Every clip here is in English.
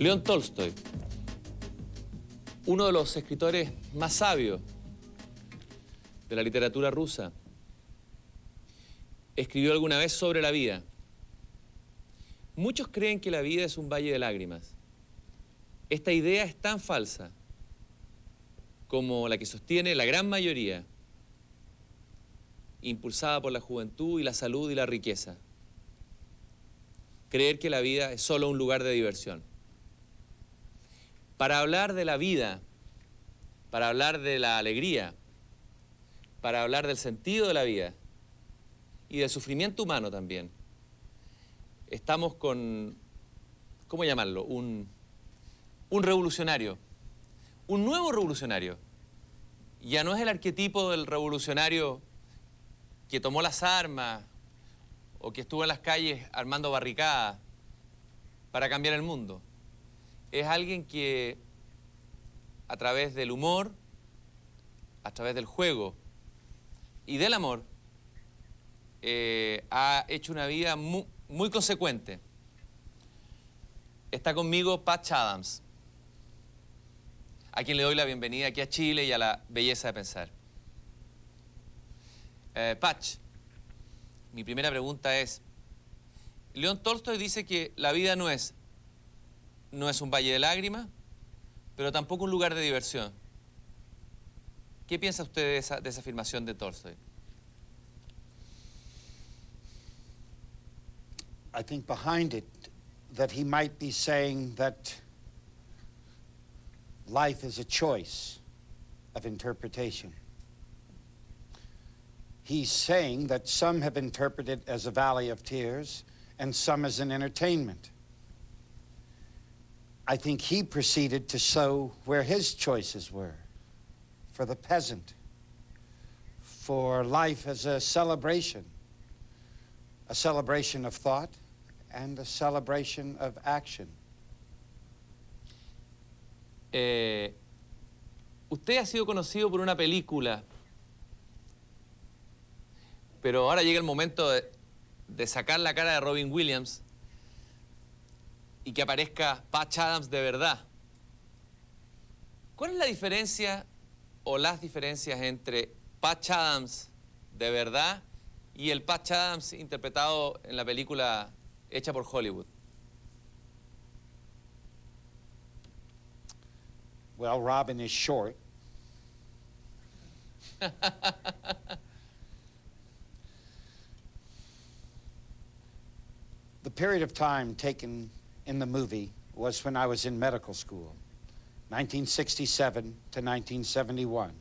León Tolstoy, uno de los escritores más sabios de la literatura rusa, escribió alguna vez sobre la vida. Muchos creen que la vida es un valle de lágrimas. Esta idea es tan falsa como la que sostiene la gran mayoría, impulsada por la juventud y la salud y la riqueza. Creer que la vida es solo un lugar de diversión. Para hablar de la vida, para hablar de la alegría, para hablar del sentido de la vida y del sufrimiento humano también, estamos con, ¿cómo llamarlo? Un revolucionario, un nuevo revolucionario. Ya no es el arquetipo del revolucionario que tomó las armas o que estuvo en las calles armando barricadas para cambiar el mundo. Es alguien que a través del humor, a través del juego y del amor ha hecho una vida muy consecuente. Está conmigo Patch Adams, a quien le doy la bienvenida aquí a Chile y a la belleza de pensar. Patch, mi primera pregunta es, León Tolstoy dice que la vida no es un valle de lágrimas, pero tampoco un lugar de diversión. ¿Qué piensa usted de esa afirmación de Tolstoy? I think behind it that he might be saying that life is a choice of interpretation. He's saying that some have interpreted it as a valley of tears and some as an entertainment. I think he proceeded to show where his choices were. For the peasant, for life as a celebration of thought and a celebration of action. Usted ha sido conocido por una película, pero ahora llega el momento de sacar la cara de Robin Williams y que aparezca Patch Adams de verdad. ¿Cuál es la diferencia o las diferencias entre Patch Adams de verdad y el Patch Adams interpretado en la película hecha por Hollywood? Well, Robin is short. The period of time taken in the movie was when I was in medical school, 1967 to 1971.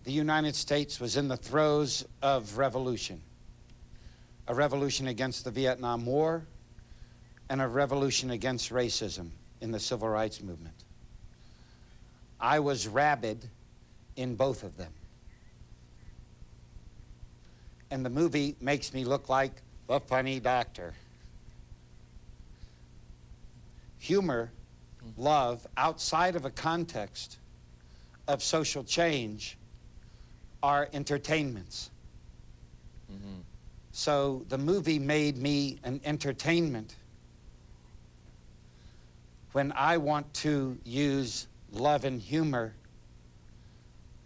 The United States was in the throes of revolution, a revolution against the Vietnam War and a revolution against racism in the civil rights movement. I was rabid in both of them. And the movie makes me look like the funny doctor. Humor, love, outside of a context of social change are entertainments. Mm-hmm. So the movie made me an entertainment when I want to use love and humor,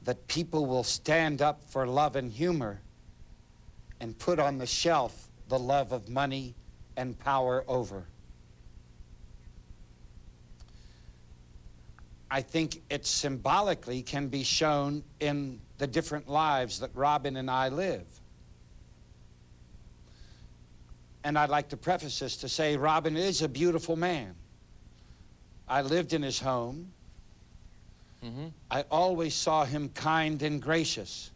that people will stand up for love and humor and put on the shelf the love of money and power over. I think it symbolically can be shown in the different lives that Robin and I live. And I'd like to preface this to say Robin is a beautiful man. I lived in his home. Mm-hmm. I always saw him kind and gracious.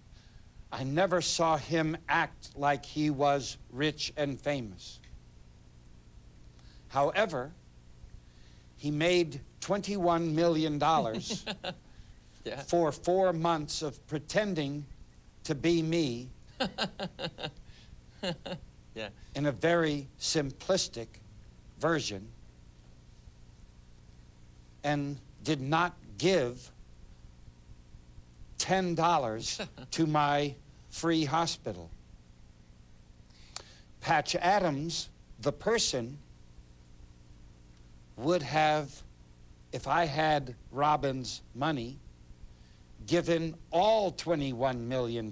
I never saw him act like he was rich and famous. However, he made $21 million Yeah. for 4 months of pretending to be me Yeah. in a very simplistic version, and did not give $10 to my free hospital. Patch Adams, the person, would have, if I had Robin's money, given all $21 million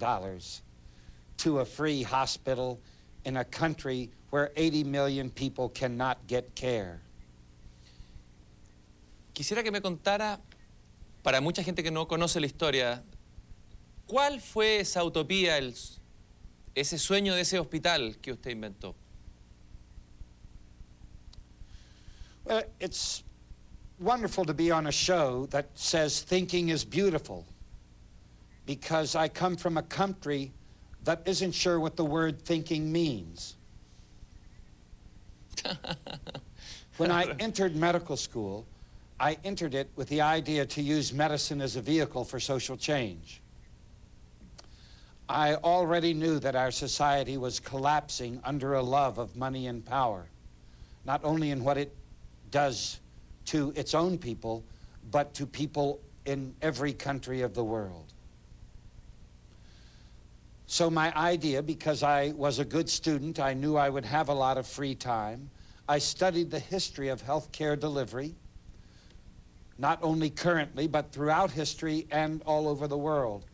to a free hospital in a country where 80 million people cannot get care. Quisiera que me contara, para mucha gente que no conoce la historia, ¿cuál fue esa utopía, ese sueño de ese hospital que usted inventó? Well, it's wonderful to be on a show that says thinking is beautiful, because I come from a country that isn't sure what the word thinking means. When I entered medical school, I entered it with the idea to use medicine as a vehicle for social change. I already knew that our society was collapsing under a love of money and power, not only in what it does to its own people, but to people in every country of the world. So my idea, because I was a good student, I knew I would have a lot of free time. I studied the history of healthcare delivery, not only currently, but throughout history and all over the world.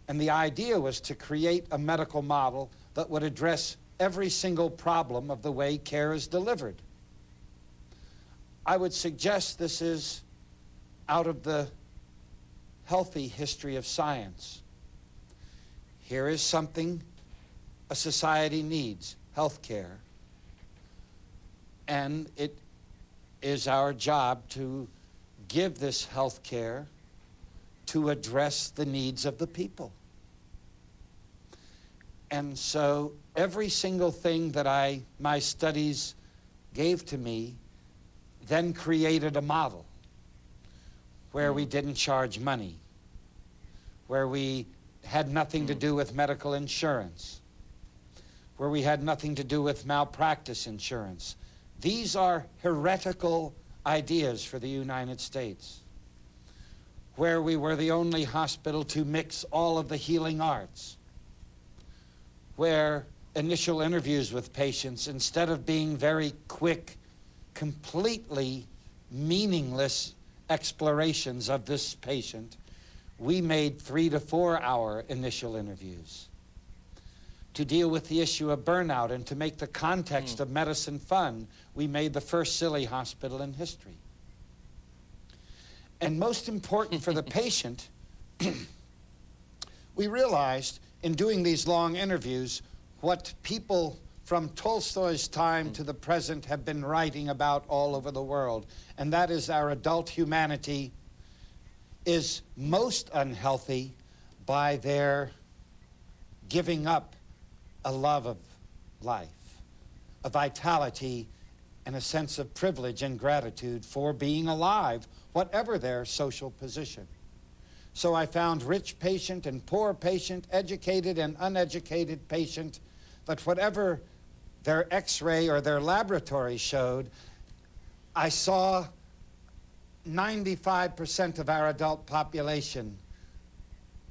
And the idea was to create a medical model that would address every single problem of the way care is delivered. I would suggest this is out of the healthy history of science. Here is something a society needs, health care, and it is our job to give this health care to address the needs of the people. And so every single thing that my studies gave to me then created a model where we didn't charge money, where we had nothing to do with medical insurance, where we had nothing to do with malpractice insurance. These are heretical ideas for the United States, where we were the only hospital to mix all of the healing arts, where initial interviews with patients, instead of being very quick, completely meaningless explorations of this patient, we made 3 to 4 hour initial interviews to deal with the issue of burnout and to make the context of medicine fun. We made the first silly hospital in history. And most important for the patient, we realized in doing these long interviews what people from Tolstoy's time to the present have been writing about all over the world, and that is our adult humanity is most unhealthy by their giving up a love of life, a vitality, and a sense of privilege and gratitude for being alive, whatever their social position. So I found rich patient and poor patient, educated and uneducated patient, that whatever their X-ray or their laboratory showed, I saw 95% of our adult population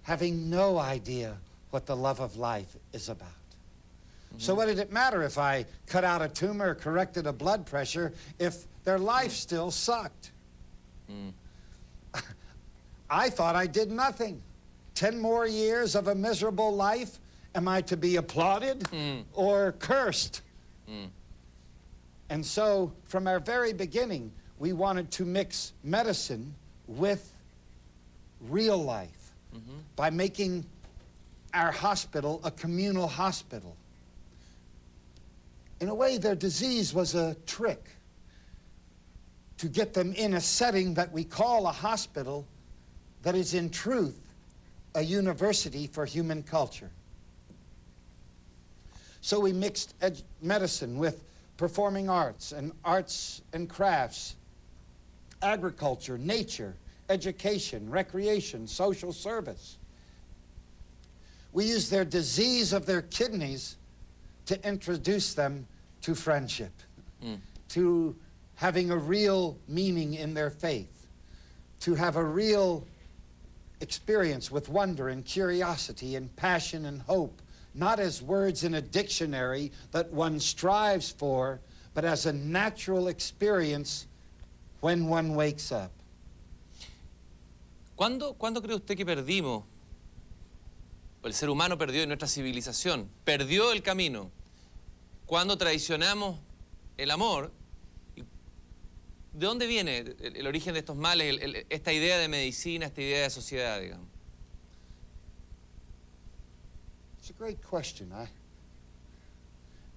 having no idea what the love of life is about. So what did it matter if I cut out a tumor or corrected a blood pressure if their life still sucked? I thought I did nothing. 10 more years of a miserable life, am I to be applauded or cursed? And so from our very beginning, we wanted to mix medicine with real life by making our hospital a communal hospital. In a way, their disease was a trick to get them in a setting that we call a hospital that is in truth a university for human culture. So we mixed medicine with performing arts and crafts, agriculture, nature, education, recreation, social service. We used their disease of their kidneys to introduce them to friendship, to having a real meaning in their faith, to have a real experience with wonder and curiosity and passion and hope, not as words in a dictionary that one strives for, but as a natural experience when one wakes up. ¿Cuándo cree usted que perdimos? El ser humano perdió y nuestra civilización perdió el camino. Cuando traicionamos el amor. ¿De dónde viene el origen de estos males, esta idea de medicina, esta idea de sociedad, digamos? It's a great question.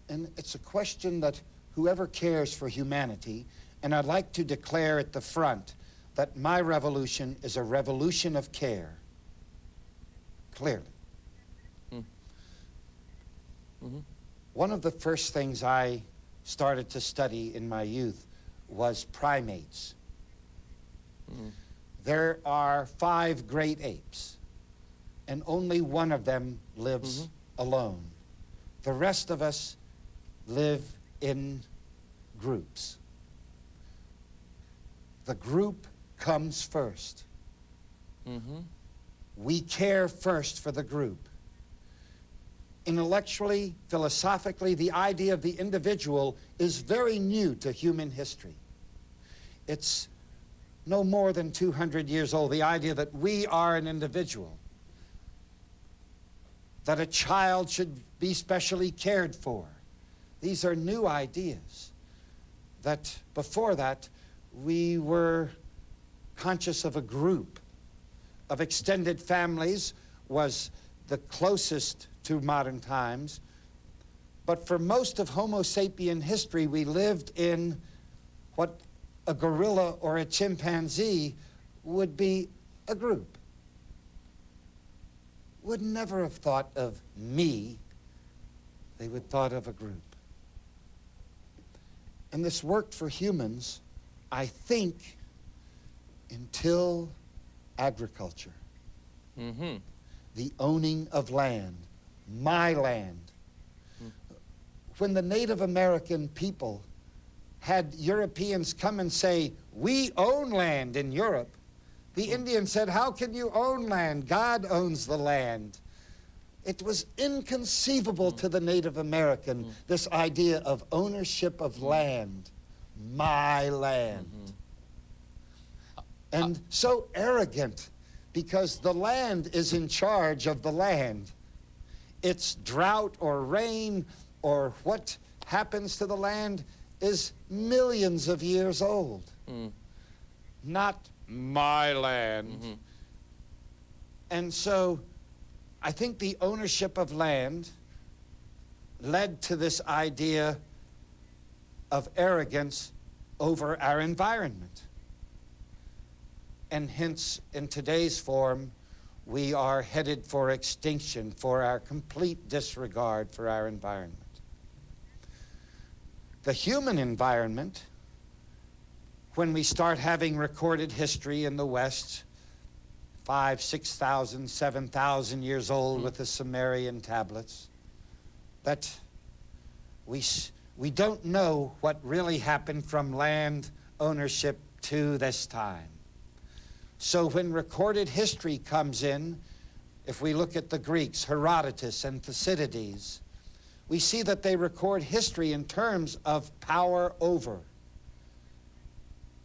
And it's a question that whoever cares for humanity, and I'd like to declare at the front that my revolution is a revolution of care, clearly. Mm-hmm. One of the first things I started to study in my youth was primates. Mm. There are 5 great apes, and only one of them lives alone. The rest of us live in groups. The group comes first. Mm-hmm. We care first for the group. Intellectually, philosophically, the idea of the individual is very new to human history. It's no more than 200 years old, the idea that we are an individual, that a child should be specially cared for. These are new ideas. That before that, we were conscious of a group, of extended families was the closest to modern times. But for most of Homo sapien history, we lived in what a gorilla or a chimpanzee would be a group. Would never have thought of me. They would thought of a group. And this worked for humans, I think, until agriculture. Mm-hmm. The owning of land, my land. When the Native American people had Europeans come and say, we own land in Europe, the Indians said, how can you own land? God owns the land. It was inconceivable to the Native American, this idea of ownership of land, my land. And so arrogant, because the land is in charge of the land. Its drought or rain or what happens to the land is millions of years old. Not my land. And so I think the ownership of land led to this idea of arrogance over our environment. And hence, in today's form, we are headed for extinction for our complete disregard for our environment. The human environment, when we start having recorded history in the West, 5,000, 6,000, 7,000 years old with the Sumerian tablets, that we don't know what really happened from land ownership to this time. So when recorded history comes in, if we look at the Greeks, Herodotus and Thucydides, we see that they record history in terms of power over.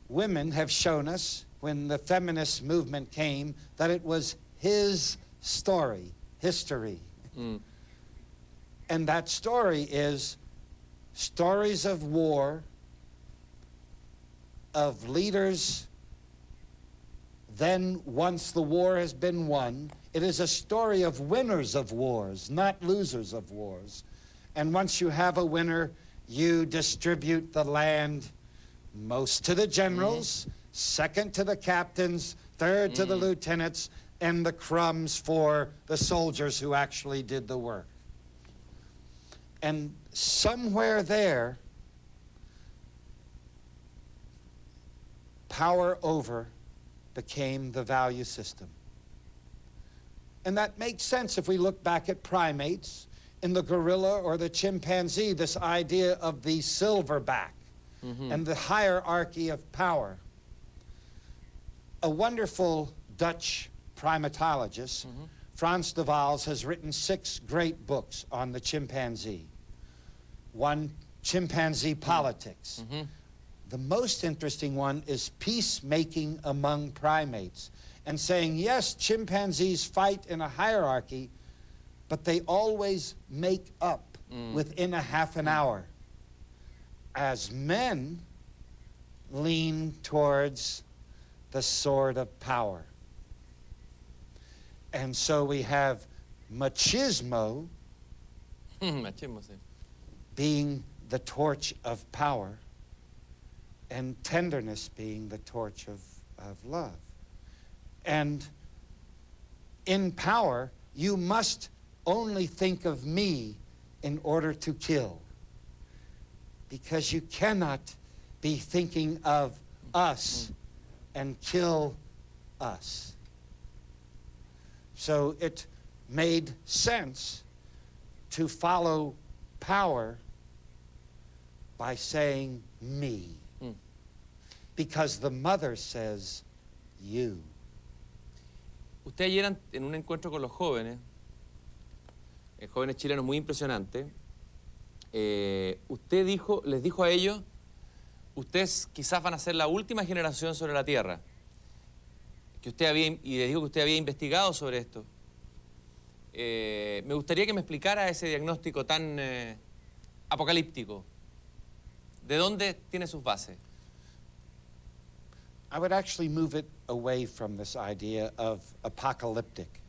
Women have shown us, when the feminist movement came, that it was his story, history. And that story is stories of war, of leaders. Then, once the war has been won, it is a story of winners of wars, not losers of wars. And once you have a winner, you distribute the land, most to the generals, second to the captains, third to the lieutenants, and the crumbs for the soldiers who actually did the work. And somewhere there, power over became the value system. And that makes sense if we look back at primates. In the gorilla or the chimpanzee, this idea of the silverback and the hierarchy of power. A wonderful Dutch primatologist, Frans de Waals, has written 6 great books on the chimpanzee. One, Chimpanzee Politics. The most interesting one is peacemaking among primates, and saying, yes, chimpanzees fight in a hierarchy, but they always make up within a half an hour. As men lean towards the sword of power. And so we have machismo Machismo, sí. being the torch of power, and tenderness being the torch of love. And in power, you must only think of me in order to kill, because you cannot be thinking of us and kill us. So it made sense to follow power by saying me, because the mother says you. Usted ayer en un encuentro con los jóvenes, jóvenes chilenos muy impresionante, usted les dijo a ellos, ustedes quizás van a ser la última generación sobre la Tierra, y les dijo que usted había investigado sobre esto. Me gustaría que me explicara ese diagnóstico tan apocalíptico. ¿De dónde tiene sus bases? I would actually move it away from this idea of apocalyptic,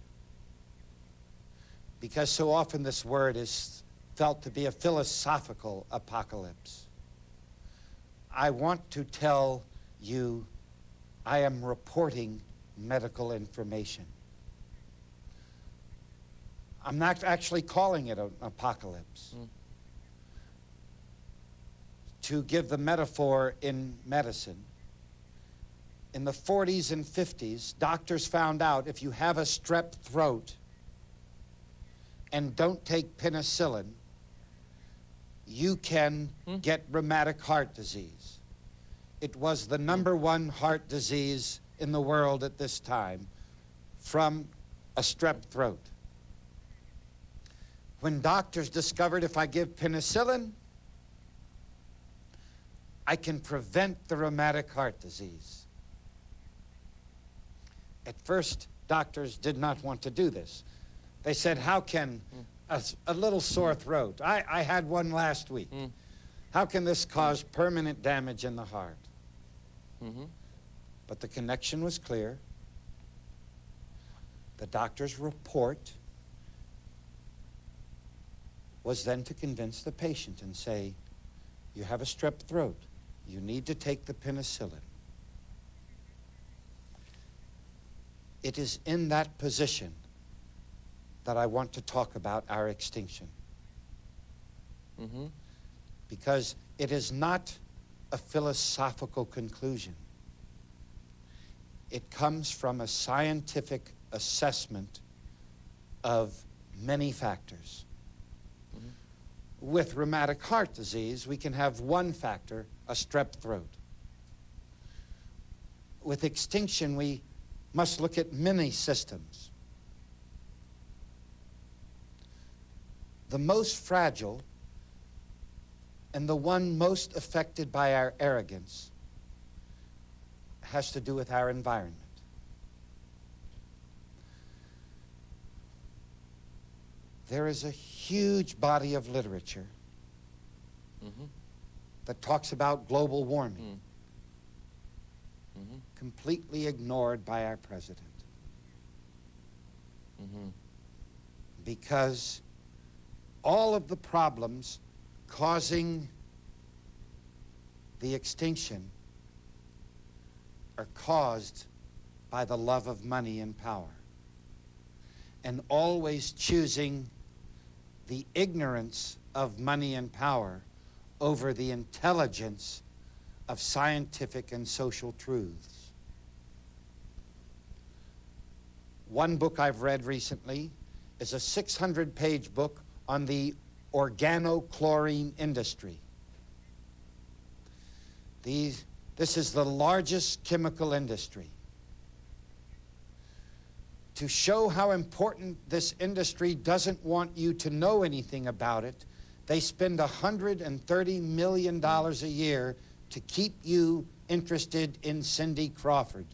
because so often this word is felt to be a philosophical apocalypse. I want to tell you I am reporting medical information. I'm not actually calling it an apocalypse. To give the metaphor in medicine, in the 40s and 50s, doctors found out if you have a strep throat and don't take penicillin, you can get rheumatic heart disease. It was the #1 heart disease in the world at this time from a strep throat. When doctors discovered if I give penicillin, I can prevent the rheumatic heart disease. At first, doctors did not want to do this. They said, how can a little sore throat, I had one last week, how can this cause permanent damage in the heart? But the connection was clear. The doctor's report was then to convince the patient and say, you have a strep throat. You need to take the penicillin. It is in that position that I want to talk about our extinction. Because it is not a philosophical conclusion. It comes from a scientific assessment of many factors. With rheumatic heart disease, we can have one factor, a strep throat. With extinction, we must look at many systems. The most fragile and the one most affected by our arrogance has to do with our environment. There is a huge body of literature that talks about global warming, completely ignored by our president. Because all of the problems causing the extinction are caused by the love of money and power, and always choosing the ignorance of money and power over the intelligence of scientific and social truths. One book I've read recently is a 600-page book on the organochlorine industry. This is the largest chemical industry. To show how important this industry doesn't want you to know anything about it, they spend $130 million a year to keep you interested in Cindy Crawford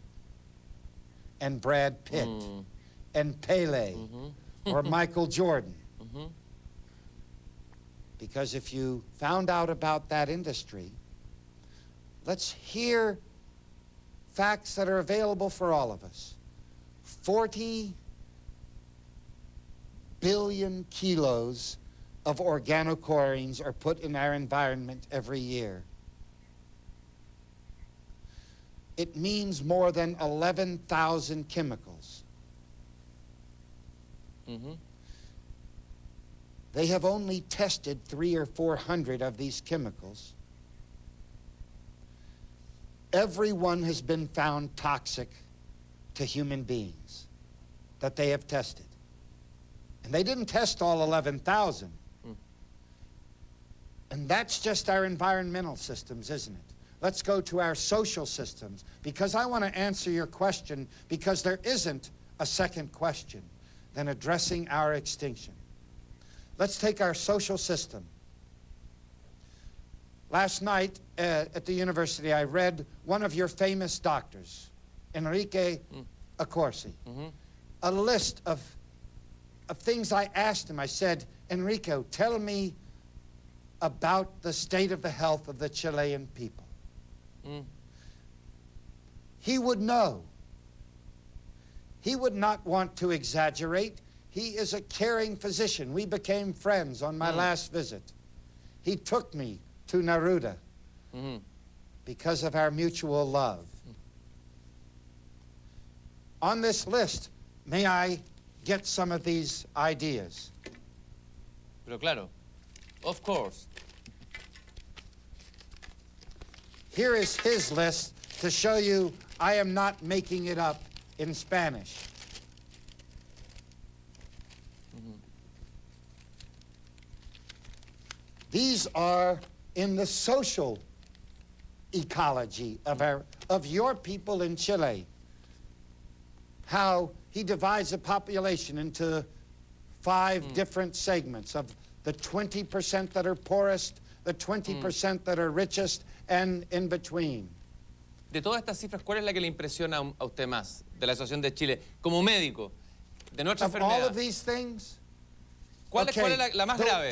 and Brad Pitt and Pele or Michael Jordan. Because if you found out about that industry, let's hear facts that are available for all of us. 40 billion kilos of organochlorines are put in our environment every year. It means more than 11,000 chemicals. They have only tested 300 or 400 of these chemicals. Every one has been found toxic to human beings that they have tested. And they didn't test all 11,000. And that's just our environmental systems, isn't it? Let's go to our social systems, because I want to answer your question, because there isn't a second question than addressing our extinction. Let's take our social system. Last night at the university, I read one of your famous doctors, Enrique Accorsi, a list of things I asked him. I said, Enrico, tell me about the state of the health of the Chilean people. He would know. He would not want to exaggerate. He is a caring physician. We became friends on my last visit. He took me to Neruda because of our mutual love. On this list, may I get some of these ideas? Pero claro, of course. Here is his list to show you I am not making it up in Spanish. These are in the social ecology of your people in Chile. How he divides the population into 5 different segments of the 20% that are poorest, the 20% that are richest, and in between. De todas estas cifras, ¿cuál es la que le impresiona a usted más de la situación de Chile como médico, de nuestra Of all enfermedad? of these things, ¿Cuál es la más grave?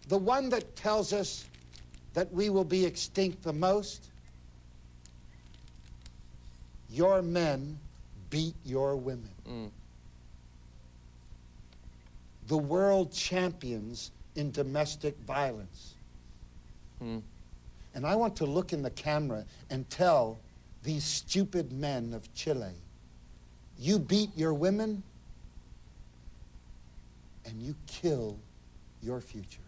The one that tells us that we will be extinct the most, your men beat your women. The world champions in domestic violence. And I want to look in the camera and tell these stupid men of Chile, you beat your women and you kill your future.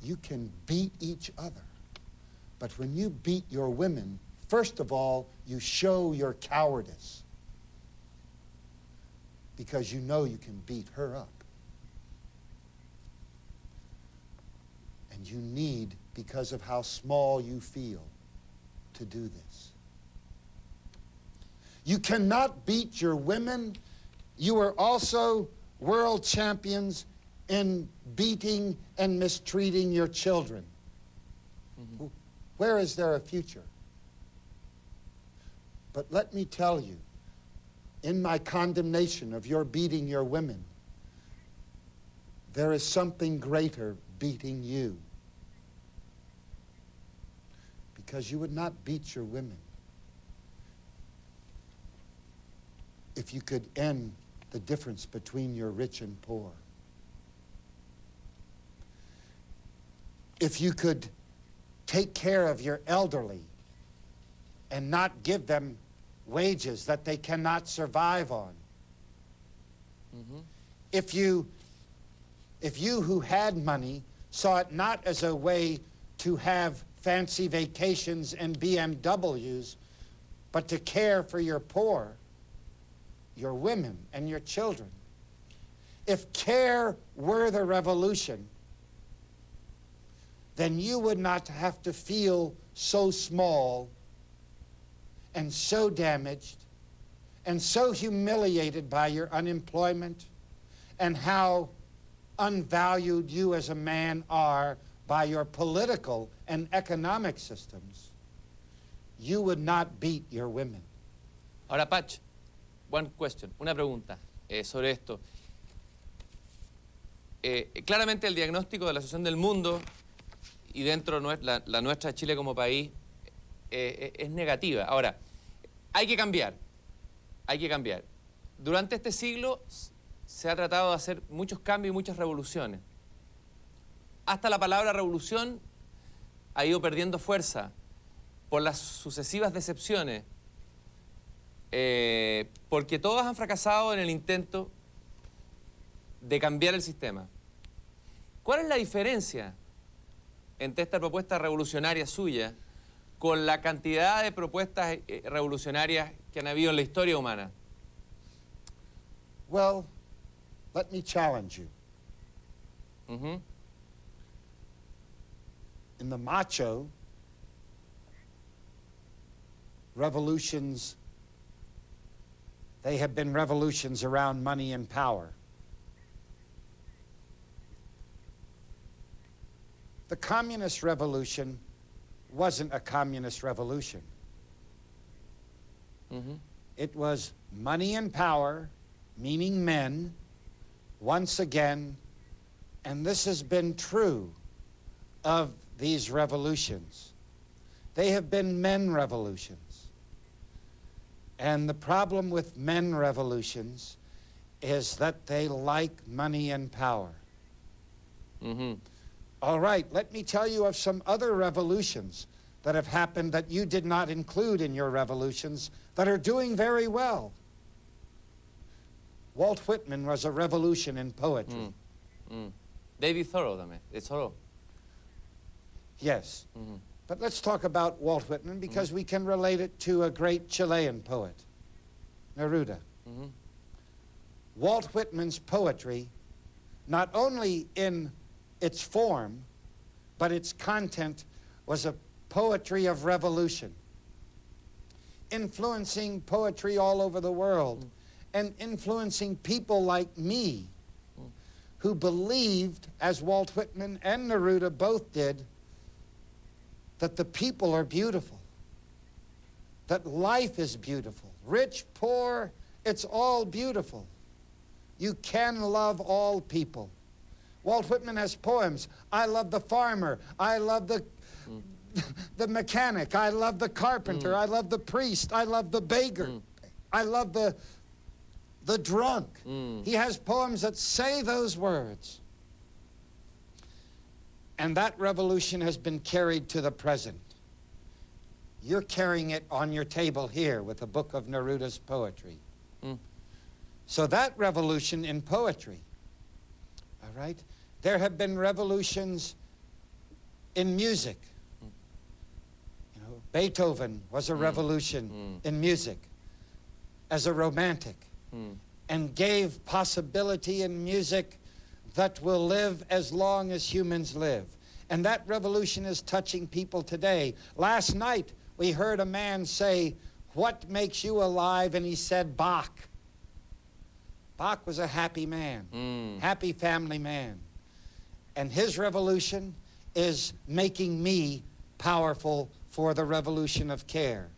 You can beat each other, but when you beat your women, first of all, you show your cowardice because you know you can beat her up. And you need, because of how small you feel, to do this. You cannot beat your women. You are also world champions in beating and mistreating your children. Where is there a future? But let me tell you, in my condemnation of your beating your women, there is something greater beating you. Because you would not beat your women if you could end the difference between your rich and poor. If you could take care of your elderly and not give them wages that they cannot survive on. If you who had money saw it not as a way to have fancy vacations and BMWs, but to care for your poor, your women, and your children. If care were the revolution, then you would not have to feel so small and so damaged and so humiliated by your unemployment and how unvalued you as a man are by your political and economic systems, you would not beat your women. Ahora, Patch, one question, una pregunta sobre esto. Claramente el diagnóstico de la situación del mundo y dentro la nuestra, Chile como país, es negativa. Ahora, hay que cambiar, hay que cambiar. Durante este siglo se ha tratado de hacer muchos cambios y muchas revoluciones. Hasta la palabra revolución ha ido perdiendo fuerza por las sucesivas decepciones, porque todas han fracasado en el intento de cambiar el sistema. ¿Cuál es la diferencia entre esta propuesta revolucionaria suya con la cantidad de propuestas revolucionarias que han habido en la historia humana? Well, let me challenge you. In the macho, revolutions, they have been revolutions around money and power. The communist revolution wasn't a communist revolution. It was money and power, meaning men, once again, and this has been true of these revolutions. They have been men revolutions. And the problem with men revolutions is that they like money and power. All right, let me tell you of some other revolutions that have happened that you did not include in your revolutions that are doing very well. Walt Whitman was a revolution in poetry. David Thoreau también, Thoreau. Yes. But let's talk about Walt Whitman because we can relate it to a great Chilean poet, Neruda. Walt Whitman's poetry, not only in its form, but its content, was a poetry of revolution, influencing poetry all over the world and influencing people like me who believed, as Walt Whitman and Neruda both did, that the people are beautiful, that life is beautiful. Rich, poor, it's all beautiful. You can love all people. Walt Whitman has poems. I love the farmer. I love the mechanic. I love the carpenter. I love the priest. I love the beggar. I love the drunk. He has poems that say those words. And that revolution has been carried to the present. You're carrying it on your table here with a book of Neruda's poetry. So that revolution in poetry, all right? There have been revolutions in music. You know, Beethoven was a revolution in music as a romantic and gave possibility in music that will live as long as humans live. And that revolution is touching people today. Last night, we heard a man say, "What makes you alive?" And he said, Bach. Bach was a happy man, happy family man. And his revolution is making me powerful for the revolution of care.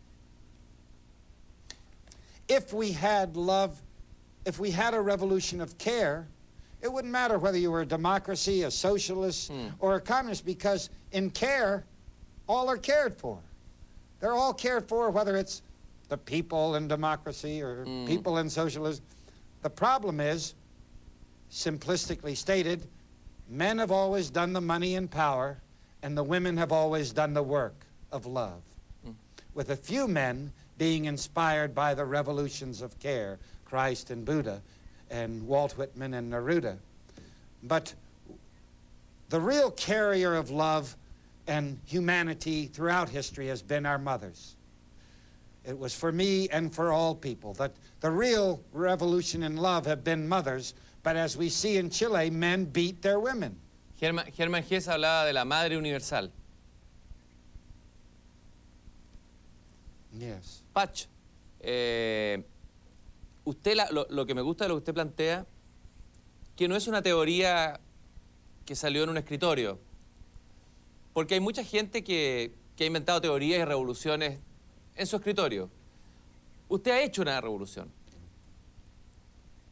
If we had love, if we had a revolution of care, it wouldn't matter whether you were a democracy, a socialist, or a communist, because in care, all are cared for. They're all cared for, whether it's the people in democracy or people in socialism. The problem is, simplistically stated, men have always done the money and power, and the women have always done the work of love, with a few men being inspired by the revolutions of care, Christ and Buddha, and Walt Whitman and Neruda. But the real carrier of love and humanity throughout history has been our mothers. It was for me and for all people that the real revolution in love have been mothers, but as we see in Chile, men beat their women. Hermann Hesse hablaba de la madre universal. Yes. Patch, usted lo que me gusta de lo que usted plantea, que no es una teoría que salió en un escritorio, Porque hay mucha gente que ha inventado teorías y revoluciones en su escritorio. Usted ha hecho una revolución.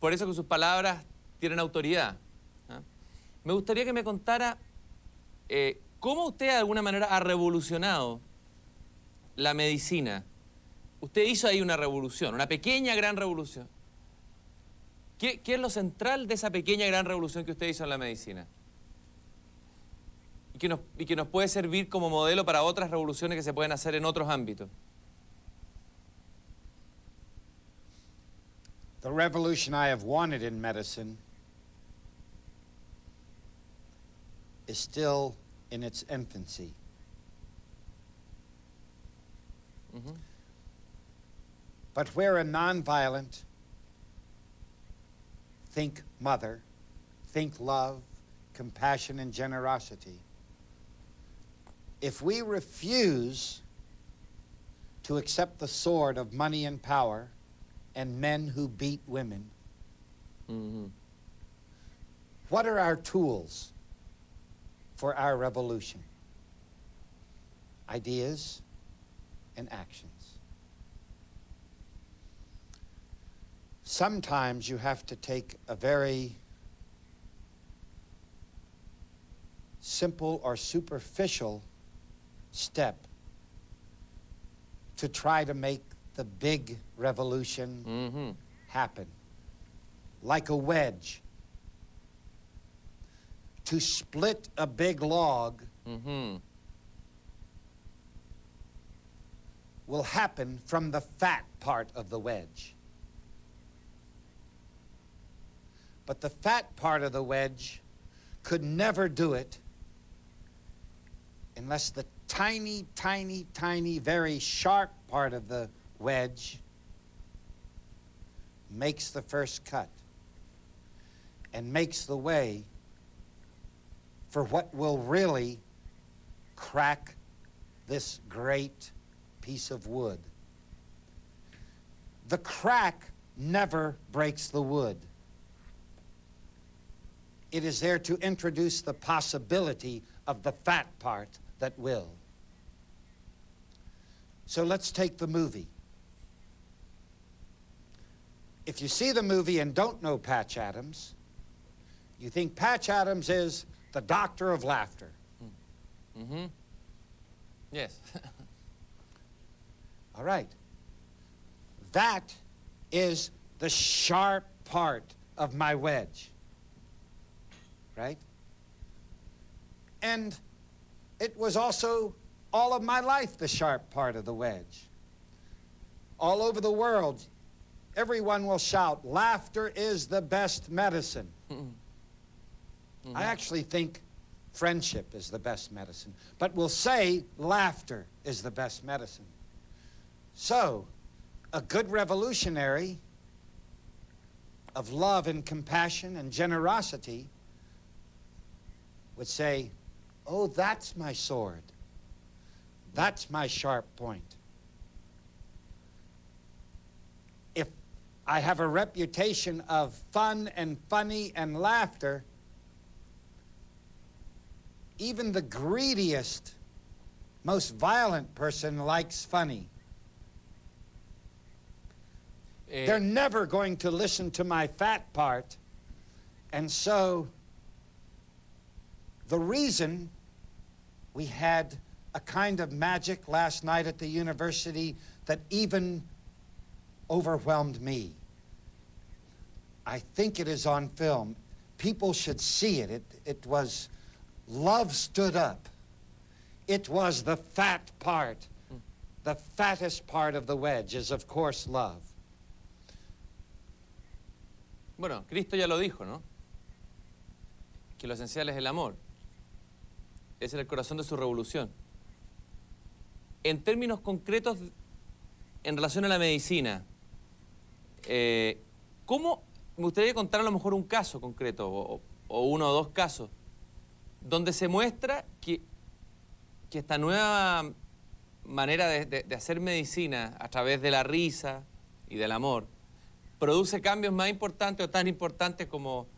Por eso que sus palabras tienen autoridad. ¿Ah? Me gustaría que me contara cómo usted de alguna manera ha revolucionado la medicina. Usted hizo ahí una revolución, una pequeña gran revolución. ¿Qué es lo central de esa pequeña gran revolución que usted hizo en la medicina? Y que nos puede servir como modelo para otras revoluciones que se pueden hacer en otros ámbitos. The revolution I have wanted in medicine is still in its infancy. Mm-hmm. But where a nonviolent, think mother, think love, compassion, and generosity, if we refuse to accept the sword of money and power and men who beat women, Mm-hmm. what are our tools for our revolution? Ideas and actions. Sometimes you have to take a very simple or superficial step to try to make the big revolution Mm-hmm. happen. Like a wedge. To split a big log Mm-hmm. will happen from the fat part of the wedge. But the fat part of the wedge could never do it unless the tiny, tiny, tiny, very sharp part of the wedge makes the first cut and makes the way for what will really crack this great piece of wood. The crack never breaks the wood. It is there to introduce the possibility of the fat part that will. So let's take the movie. If you see the movie and don't know Patch Adams, you think Patch Adams is the doctor of laughter. Mm-hmm. Yes. All right. That is the sharp part of my wedge. Right? And it was also all of my life the sharp part of the wedge. All over the world, everyone will shout, laughter is the best medicine. Mm-hmm. I actually think friendship is the best medicine, but we'll say laughter is the best medicine. So, a good revolutionary of love and compassion and generosity would say, oh, that's my sword. That's my sharp point. If I have a reputation of fun and funny and laughter, even the greediest, most violent person likes funny. They're never going to listen to my fat part. And so the reason we had a kind of magic last night at the university that even overwhelmed me. I think it is on film. People should see it. It was love stood up. It was the fat part. The fattest part of the wedge is, of course, love. Bueno, Cristo ya lo dijo, ¿no? Que lo esencial es el amor. Ese es el corazón de su revolución. En términos concretos, en relación a la medicina, ¿cómo me gustaría contar a lo mejor un caso concreto, o uno o dos casos, donde se muestra que esta nueva manera de hacer medicina a través de la risa y del amor produce cambios más importantes o tan importantes como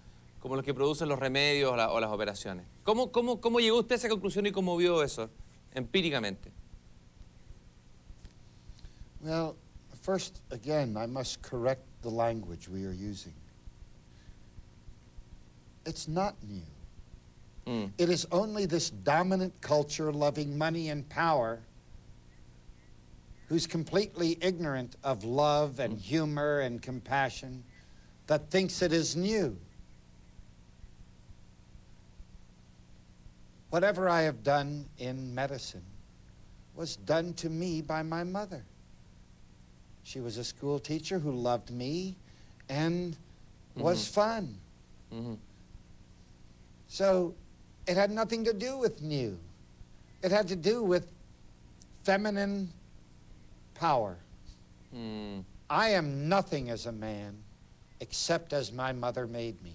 como los que producen los remedios o las operaciones. ¿Cómo llegó usted a esa conclusión y cómo vio eso empíricamente? Well, first, again, I must correct the language we are using. It's not new. It is only this dominant culture loving money and power who's completely ignorant of love and humor and compassion that thinks it is new. Whatever I have done in medicine was done to me by my mother. She was a school teacher who loved me and was fun. So it had nothing to do with new. It had to do with feminine power. I am nothing as a man except as my mother made me.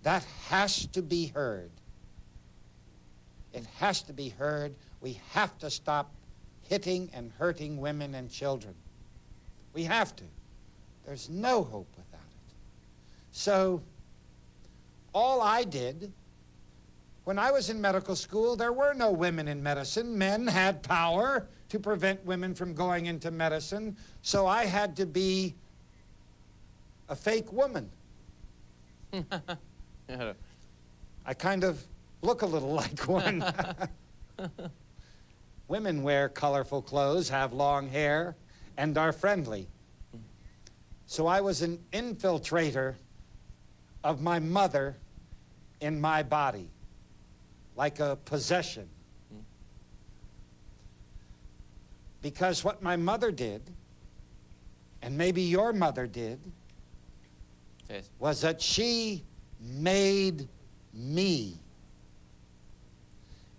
That has to be heard. It has to be heard. We have to stop hitting and hurting women and children. We have to. There's no hope without it. So, all I did, when I was in medical school, there were no women in medicine. Men had power to prevent women from going into medicine, so I had to be a fake woman. I kind of look a little like one. Women wear colorful clothes, have long hair, and are friendly. So I was an infiltrator of my mother in my body, like a possession. Because what my mother did, and maybe your mother did, Yes. was that she made me.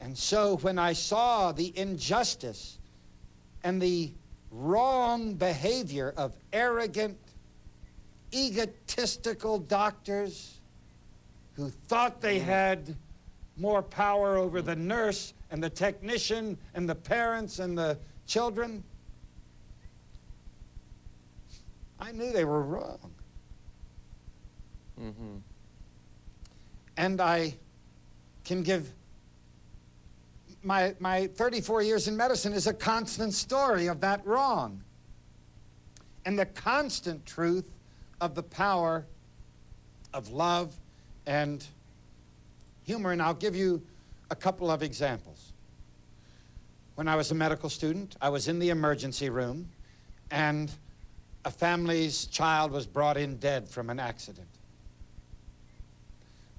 And so when I saw the injustice and the wrong behavior of arrogant, egotistical doctors who thought they had more power over the nurse and the technician and the parents and the children, I knew they were wrong. And I can give my 34 years in medicine is a constant story of that wrong and the constant truth of the power of love and humor. And I'll give you a couple of examples. When I was a medical student, I was in the emergency room and a family's child was brought in dead from an accident.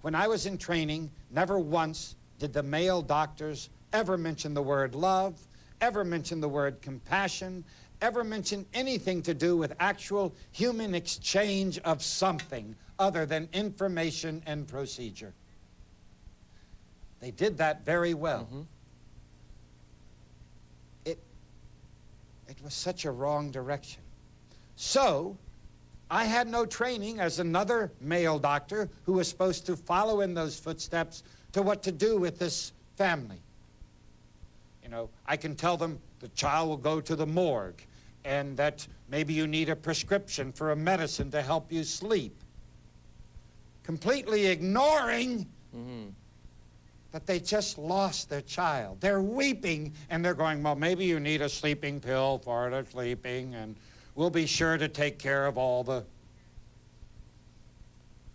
When I was in training, never once did the male doctors ever mention the word love, ever mention the word compassion, ever mention anything to do with actual human exchange of something other than information and procedure. They did that very well. It was such a wrong direction. So, I had no training as another male doctor who was supposed to follow in those footsteps to what to do with this family. You know, I can tell them the child will go to the morgue and that maybe you need a prescription for a medicine to help you sleep. Completely ignoring that they just lost their child. They're weeping and they're going, well, maybe you need a sleeping pill for the sleeping and we'll be sure to take care of all the...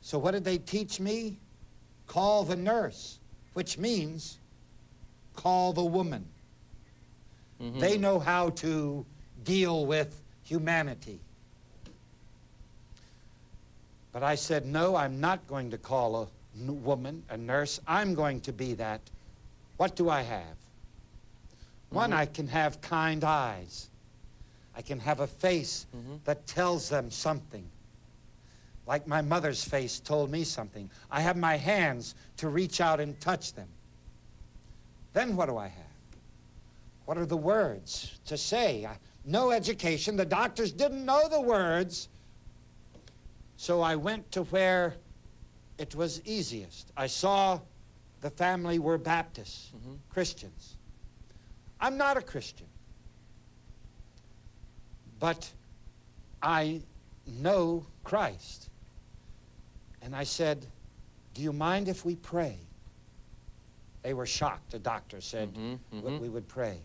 So what did they teach me? Call the nurse, which means call the woman. They know how to deal with humanity. But I said, no, I'm not going to call a woman, a nurse. I'm going to be that. What do I have? One, I can have kind eyes. I can have a face that tells them something. Like my mother's face told me something. I have my hands to reach out and touch them. Then what do I have? What are the words to say? No education. The doctors didn't know the words. So I went to where it was easiest. I saw the family were Baptists, Christians. I'm not a Christian. But I know Christ. And I said, do you mind if we pray? They were shocked. The doctor said we would pray.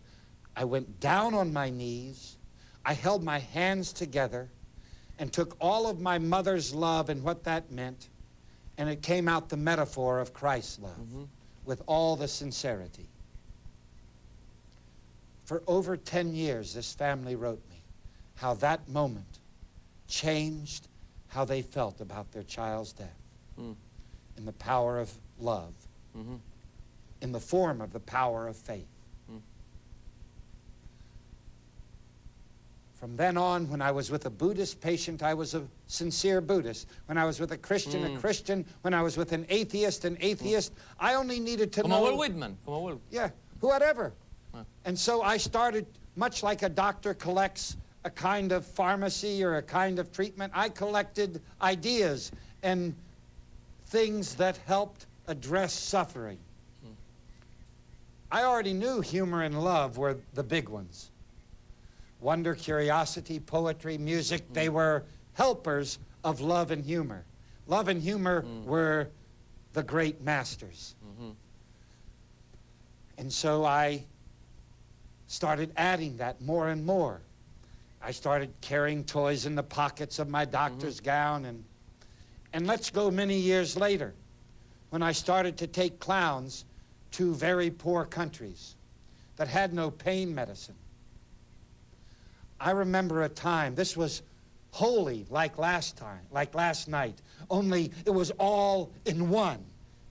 I went down on my knees. I held my hands together and took all of my mother's love and what that meant, and it came out the metaphor of Christ's love with all the sincerity. For over 10 years, this family wrote me how that moment changed how they felt about their child's death in the power of love, in the form of the power of faith. From then on, when I was with a Buddhist patient, I was a sincere Buddhist. When I was with a Christian, a Christian. When I was with an atheist. I only needed to know... Como Walt Whitman. Como Walt. Yeah, whatever. And so I started, much like a doctor collects a kind of pharmacy or a kind of treatment, I collected ideas and things that helped address suffering. I already knew humor and love were the big ones. Wonder, curiosity, poetry, music, they were helpers of love and humor. Love and humor were the great masters. And so I started adding that more and more. I started carrying toys in the pockets of my doctor's gown, and let's go many years later, when I started to take clowns to very poor countries that had no pain medicine. I remember a time, this was holy like last night, only it was all in one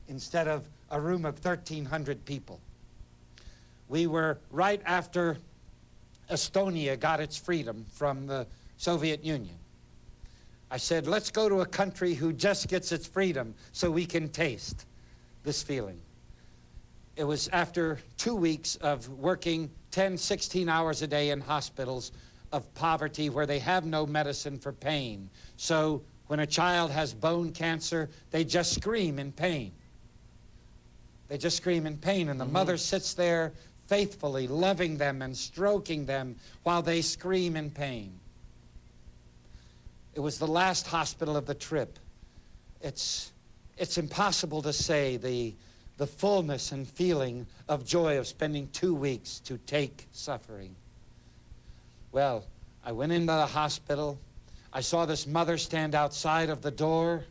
instead of a room of 1,300 people. We were right after Estonia got its freedom from the Soviet Union. I said, let's go to a country who just gets its freedom so we can taste this feeling. It was after 2 weeks of working 10, 16 hours a day in hospitals of poverty where they have no medicine for pain. So when a child has bone cancer, they just scream in pain. They just scream in pain, and the mother sits there faithfully loving them and stroking them while they scream in pain. It was the last hospital of the trip. It's impossible to say the fullness and feeling of joy of spending 2 weeks to take suffering. Well, I went into the hospital. I saw this mother stand outside of the door,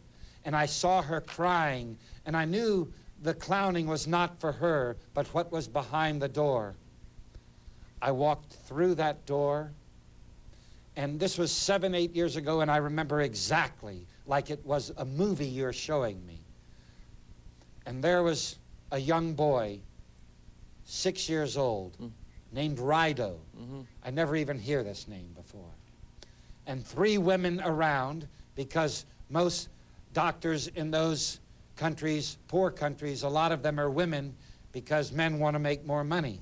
and I saw her crying, and I knew the clowning was not for her, but what was behind the door. I walked through that door, and this was 7, 8 years ago, and I remember exactly like it was a movie you're showing me. And there was a young boy, 6 years old, named Rido. I never even hear this name before. And 3 women around, because most doctors in those countries, poor countries, a lot of them are women because men want to make more money,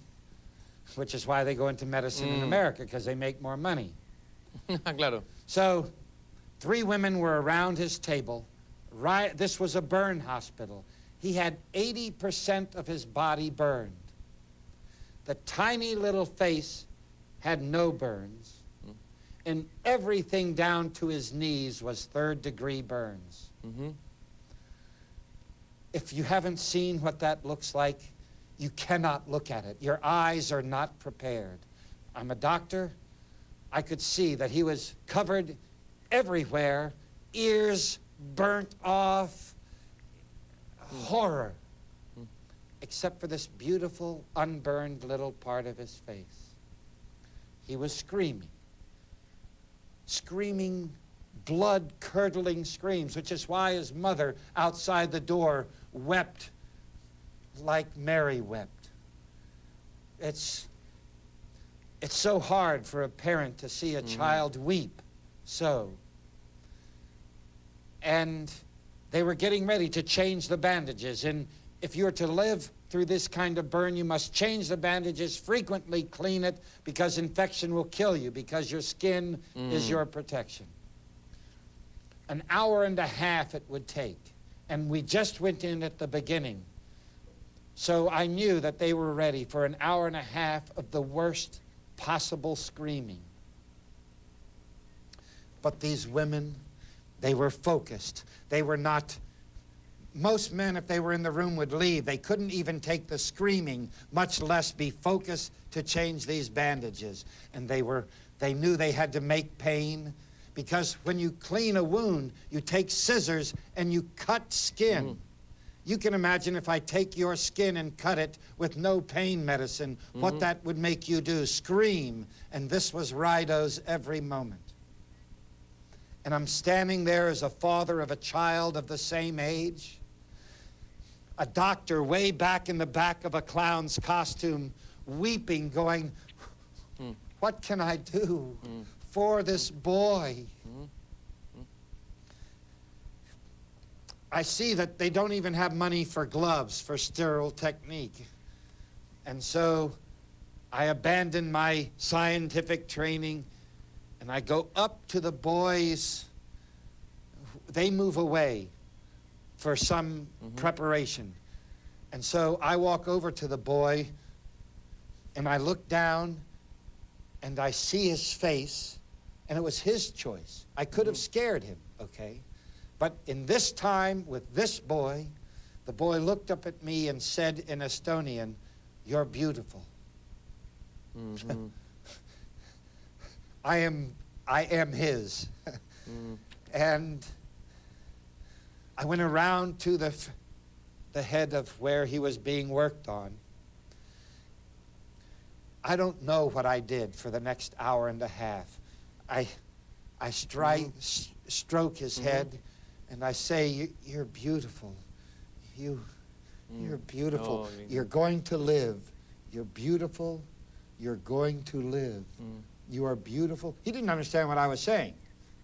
which is why they go into medicine in America, because they make more money. Claro. So 3 women were around his table. This was a burn hospital. He had 80% of his body burned. The tiny little face had no burns, and everything down to his knees was 3rd-degree burns. If you haven't seen what that looks like, you cannot look at it. Your eyes are not prepared. I'm a doctor. I could see that he was covered everywhere, ears burnt off, horror, except for this beautiful, unburned little part of his face. He was screaming blood-curdling screams, which is why his mother outside the door wept like Mary wept. It's so hard for a parent to see a child weep so. And they were getting ready to change the bandages, and if you're to live through this kind of burn, you must change the bandages, frequently clean it, because infection will kill you, because your skin is your protection. An hour and a half it would take, and we just went in at the beginning. So I knew that they were ready for an hour and a half of the worst possible screaming. But these women, they were focused. They were not most men, if they were in the room, would leave. They couldn't even take the screaming, much less be focused to change these bandages. And they knew they had to make pain, because when you clean a wound, you take scissors and you cut skin. You can imagine if I take your skin and cut it with no pain medicine, what that would make you do, scream. And this was Rido's every moment. And I'm standing there as a father of a child of the same age, a doctor way back in the back of a clown's costume, weeping, going, what can I do for this boy? I see that they don't even have money for gloves for sterile technique. And so I abandon my scientific training and I go up to the boys. They move away for some preparation. And so I walk over to the boy and I look down and I see his face, and it was his choice. I could have scared him, okay? But in this time with this boy, the boy looked up at me and said in Estonian, "You're beautiful." I am his. And I went around to the head of where he was being worked on. I don't know what I did for the next hour and a half. I stroke his head, and I say, "You're beautiful. You're beautiful. Oh, you're going to live. You're beautiful. You're going to live. You are beautiful." He didn't understand what I was saying.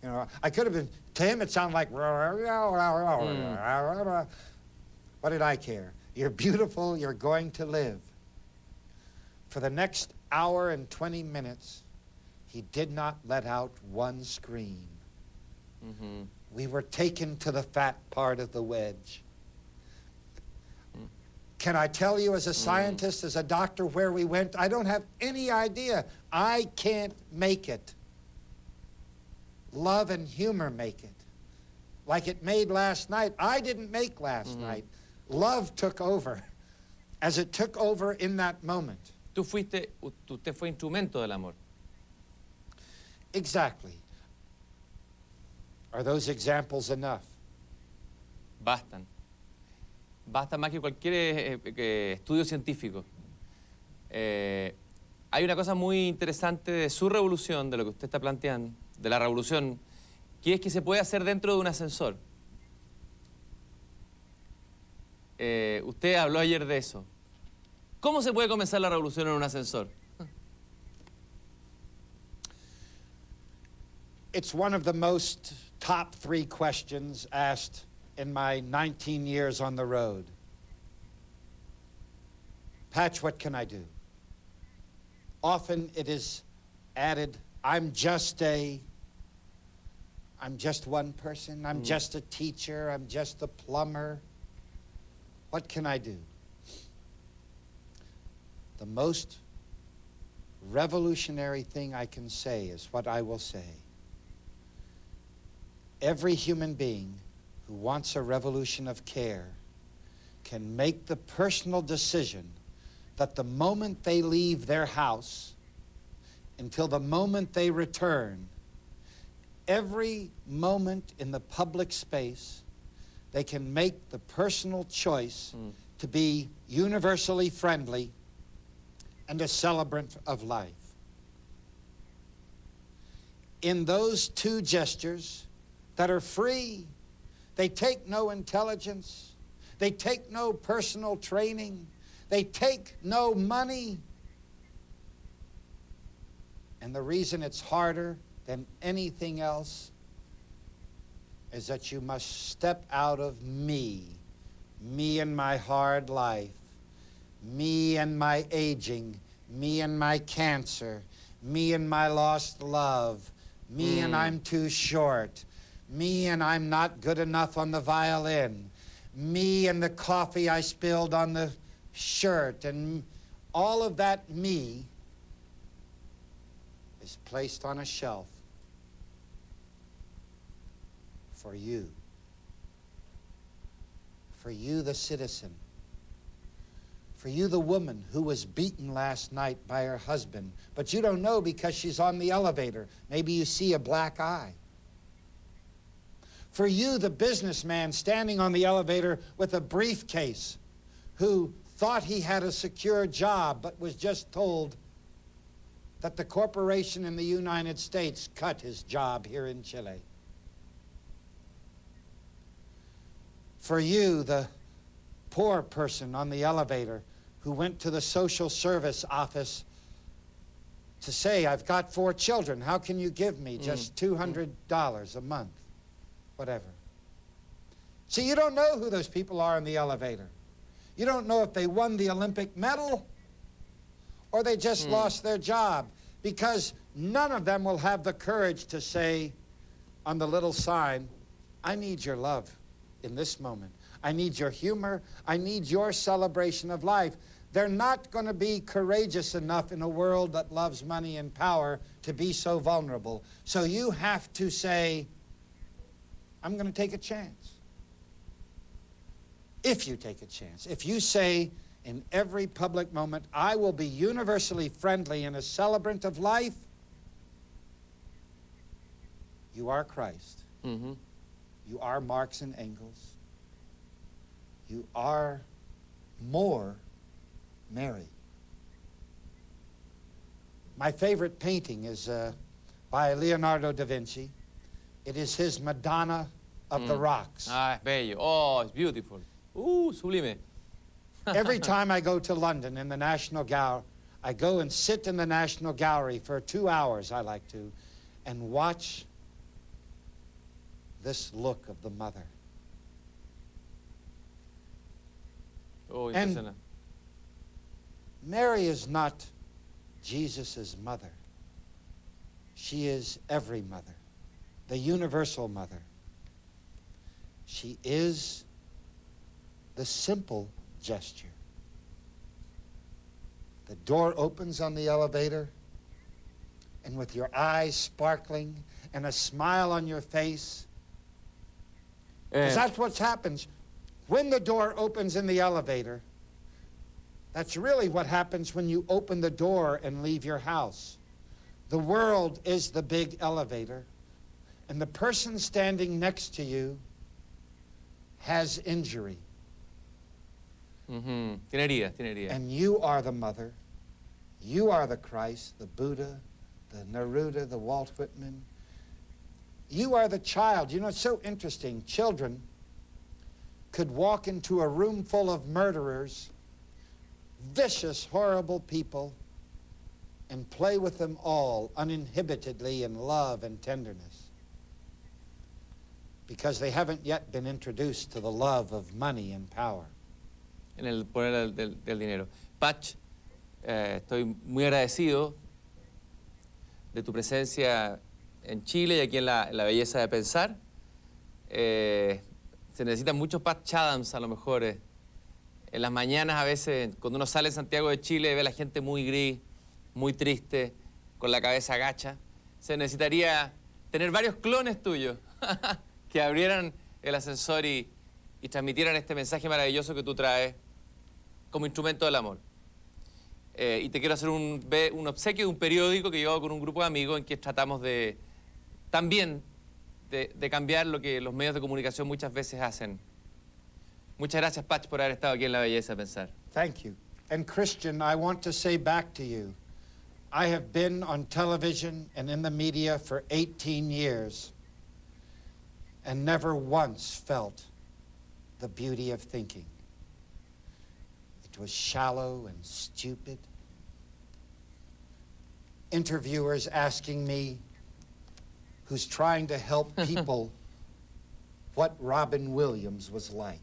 You know, I could have been, to him it sounded like, what did I care? You're beautiful. You're going to live. For the next hour and 20 minutes, he did not let out one scream. We were taken to the fat part of the wedge. Can I tell you as a scientist, as a doctor, where we went? I don't have any idea. I can't make it. Love and humor make it. Like it made last night. I didn't make last night. Love took over, as it took over in that moment. Usted fue instrumento del amor. Exactly. Are those examples enough? Bastan. Basta más que cualquier estudio científico. Hay una cosa muy interesante de su revolución, de lo que usted está planteando, de la revolución, que es que se puede hacer dentro de un ascensor. Usted habló ayer de eso. ¿Cómo se puede comenzar la revolución en un ascensor? It's one of the most top 3 questions asked in my 19 years on the road. Patch, what can I do? Often it is added, I'm just one person, I'm just a teacher, I'm just a plumber. What can I do? The most revolutionary thing I can say is what I will say. Every human being who wants a revolution of care can make the personal decision that the moment they leave their house until the moment they return, every moment in the public space, they can make the personal choice to be universally friendly and a celebrant of life. In those 2 gestures that are free, they take no intelligence, they take no personal training, they take no money. And the reason it's harder than anything else is that you must step out of me and my hard life, me and my aging, me and my cancer, me and my lost love, me and I'm too short, me and I'm not good enough on the violin, me and the coffee I spilled on the shirt, and all of that me is placed on a shelf for you. For you, the citizen. For you, the woman who was beaten last night by her husband, but you don't know because she's on the elevator. Maybe you see a black eye. For you, the businessman standing on the elevator with a briefcase who thought he had a secure job but was just told that the corporation in the United States cut his job here in Chile. For you, the poor person on the elevator who went to the social service office to say, I've got 4 children, how can you give me just $200 a month? Whatever. See, you don't know who those people are in the elevator. You don't know if they won the Olympic medal or they just lost their job, because none of them will have the courage to say on the little sign, I need your love in this moment. I need your humor. I need your celebration of life. They're not going to be courageous enough in a world that loves money and power to be so vulnerable. So you have to say, I'm going to take a chance. If you take a chance. If you say in every public moment, I will be universally friendly and a celebrant of life, you are Christ. Mm-hmm. You are Marx and Engels. You are more Mary. My favorite painting is by Leonardo da Vinci. It is his Madonna of the Rocks. Ah, es bello. Oh, it's beautiful. Sublime. Every time I go to London in the National Gallery, I go and sit in the National Gallery for 2 hours, I like to, and watch this look of the mother. Oh, And impresionante. Mary is not Jesus' mother. She is every mother, the universal mother. She is the simple gesture. The door opens on the elevator, and with your eyes sparkling and a smile on your face, because that's what happens. When the door opens in the elevator, that's really what happens when you open the door and leave your house. The world is the big elevator, and the person standing next to you has injury. Tiene herida, tiene herida. And you are the mother. You are the Christ, the Buddha, the Neruda, the Walt Whitman. You are the child. You know, it's so interesting. Children could walk into a room full of murderers, vicious, horrible people, and play with them all uninhibitedly in love and tenderness, because they haven't yet been introduced to the love of money and power. En el poder del dinero. Patch, estoy muy agradecido de tu presencia en Chile y aquí en la belleza de pensar. Se necesitan muchos Patch Adams a lo mejor. En las mañanas a veces, cuando uno sale en Santiago de Chile, ve a la gente muy gris, muy triste, con la cabeza agacha. Se necesitaría tener varios clones tuyos que abrieran el ascensor y transmitieran este mensaje maravilloso que tú traes como instrumento del amor. Y te quiero hacer un obsequio de un periódico que yo hago con un grupo de amigos en que tratamos de también de cambiar lo que los medios de comunicación muchas veces hacen. Muchas gracias, Patch, por haber estado aquí en La Belleza de Pensar. Thank you. And Christian, I want to say back to you, I have been on television and in the media for 18 years and never once felt the beauty of thinking. It was shallow and stupid. Interviewers asking me, who's trying to help people, what Robin Williams was like.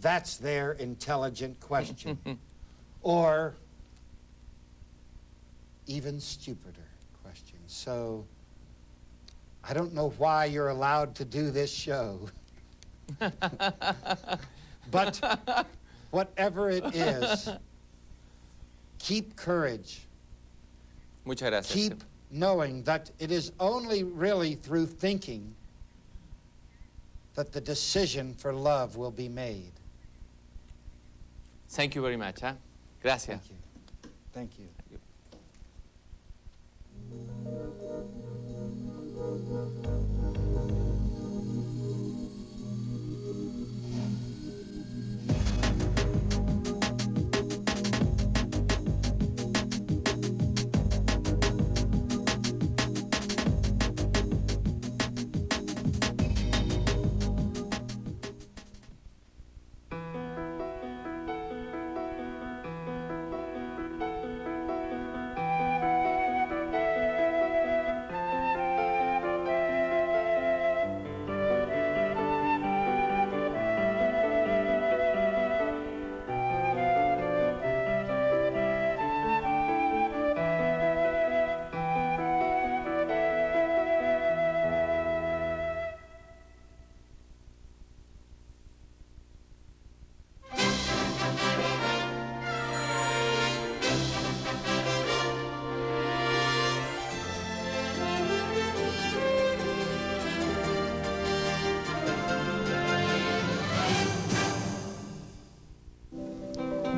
That's their intelligent question. Or even stupider question. So I don't know why you're allowed to do this show. But whatever it is, keep courage. Muchas gracias. Keep knowing that it is only really through thinking that the decision for love will be made. Thank you very much. Huh? Gracias. Thank you. Thank you.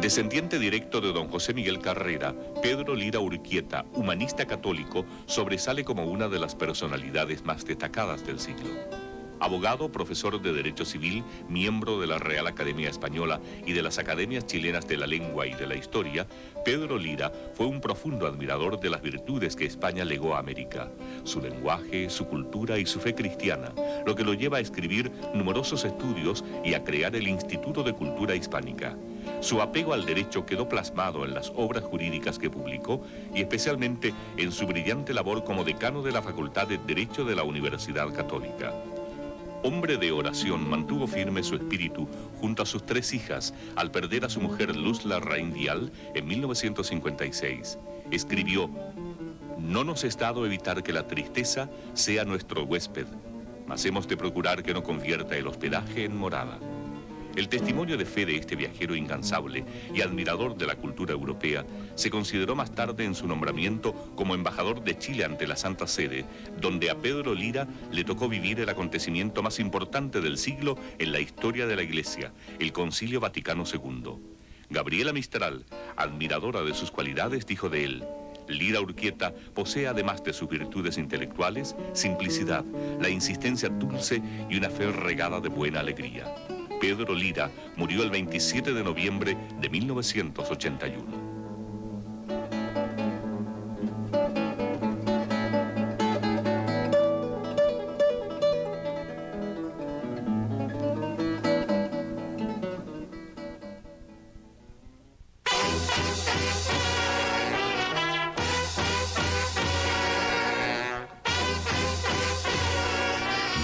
Descendiente directo de don José Miguel Carrera, Pedro Lira Urquieta, humanista católico, sobresale como una de las personalidades más destacadas del siglo. Abogado, profesor de Derecho Civil, miembro de la Real Academia Española y de las Academias Chilenas de la Lengua y de la Historia, Pedro Lira fue un profundo admirador de las virtudes que España legó a América, su lenguaje, su cultura y su fe cristiana, lo que lo lleva a escribir numerosos estudios y a crear el Instituto de Cultura Hispánica. Su apego al derecho quedó plasmado en las obras jurídicas que publicó y especialmente en su brillante labor como decano de la Facultad de Derecho de la Universidad Católica. Hombre de oración, mantuvo firme su espíritu junto a sus 3 hijas al perder a su mujer Luz Larraín Dial en 1956. Escribió: "No nos es dado evitar que la tristeza sea nuestro huésped, mas hemos de procurar que no convierta el hospedaje en morada". El testimonio de fe de este viajero incansable y admirador de la cultura europea se consideró más tarde en su nombramiento como embajador de Chile ante la Santa Sede, donde a Pedro Lira le tocó vivir el acontecimiento más importante del siglo en la historia de la Iglesia, el Concilio Vaticano II. Gabriela Mistral, admiradora de sus cualidades, dijo de él: Lira Urquieta posee, además de sus virtudes intelectuales, simplicidad, la insistencia dulce y una fe regada de buena alegría. Pedro Lira murió el 27 de noviembre de 1981.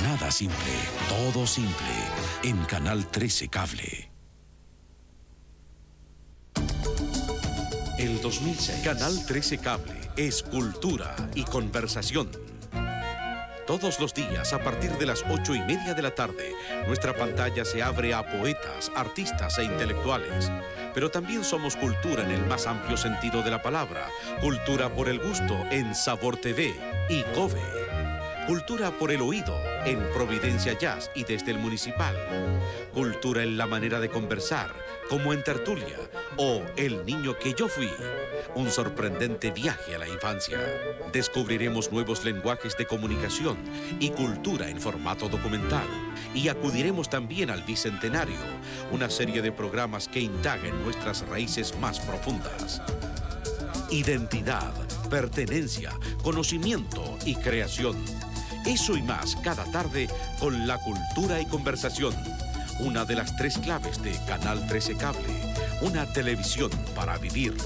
Nada simple, todo simple, en Canal 13 Cable. El 2006. Canal 13 Cable es cultura y conversación. Todos los días, a partir de las 8:30 de la tarde, nuestra pantalla se abre a poetas, artistas e intelectuales. Pero también somos cultura en el más amplio sentido de la palabra. Cultura por el gusto en Sabor TV y COVE. Cultura por el oído en Providencia Jazz y desde el Municipal. Cultura en la manera de conversar, como en Tertulia o El niño que yo fui. Un sorprendente viaje a la infancia. Descubriremos nuevos lenguajes de comunicación y cultura en formato documental. Y acudiremos también al Bicentenario, una serie de programas que indagan nuestras raíces más profundas. Identidad, pertenencia, conocimiento y creación. Eso y más cada tarde con la cultura y conversación. Una de las 3 claves de Canal 13 Cable. Una televisión para vivir.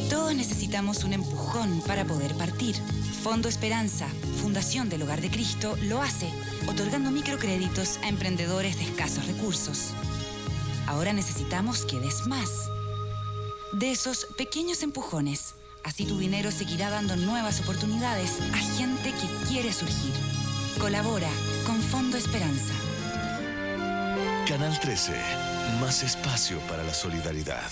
Todos necesitamos un empujón para poder partir. Fondo Esperanza, Fundación del Hogar de Cristo, lo hace, otorgando microcréditos a emprendedores de escasos recursos. Ahora necesitamos que des más. De esos pequeños empujones. Así tu dinero seguirá dando nuevas oportunidades a gente que quiere surgir. Colabora con Fondo Esperanza. Canal 13, más espacio para la solidaridad.